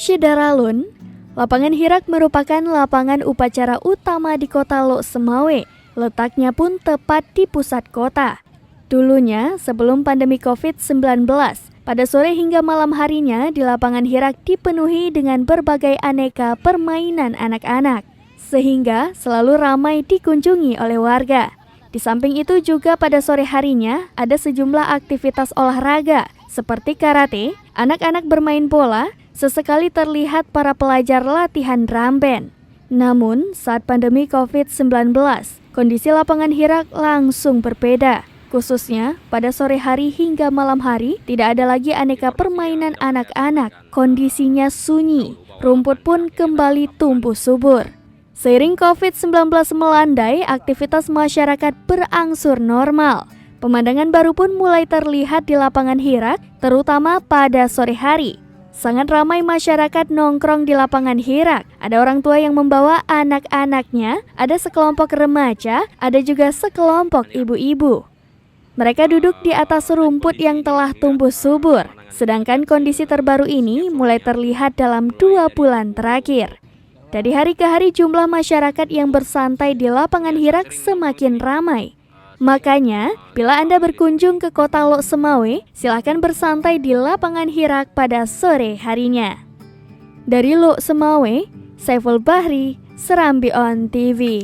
Syedaralun, lapangan Hirak merupakan lapangan upacara utama di kota Lok Semawe. Letaknya pun tepat di pusat kota. Dulunya, sebelum pandemi COVID-19, pada sore hingga malam harinya di lapangan Hirak dipenuhi dengan berbagai aneka permainan anak-anak, sehingga selalu ramai dikunjungi oleh warga. Di samping itu juga pada sore harinya ada sejumlah aktivitas olahraga seperti karate, anak-anak bermain bola, sesekali terlihat para pelajar latihan drum band. Namun, saat pandemi COVID-19, kondisi lapangan Hirak langsung berbeda. Khususnya pada sore hari hingga malam hari tidak ada lagi aneka permainan anak-anak. Kondisinya sunyi, rumput pun kembali tumbuh subur. Seiring COVID-19 melandai, aktivitas masyarakat berangsur normal. Pemandangan baru pun mulai terlihat di lapangan Hirak, terutama pada sore hari. Sangat ramai masyarakat nongkrong di lapangan Hirak. Ada orang tua yang membawa anak-anaknya, ada sekelompok remaja, ada juga sekelompok ibu-ibu. Mereka duduk di atas rumput yang telah tumbuh subur. Sedangkan kondisi terbaru ini mulai terlihat dalam 2 bulan terakhir. Dari hari ke hari jumlah masyarakat yang bersantai di lapangan Hirak semakin ramai. Makanya, bila Anda berkunjung ke kota Lok Semawe, silakan bersantai di lapangan Hirak pada sore harinya. Dari Lok Semawe, Saiful Bahri, Serambi On TV.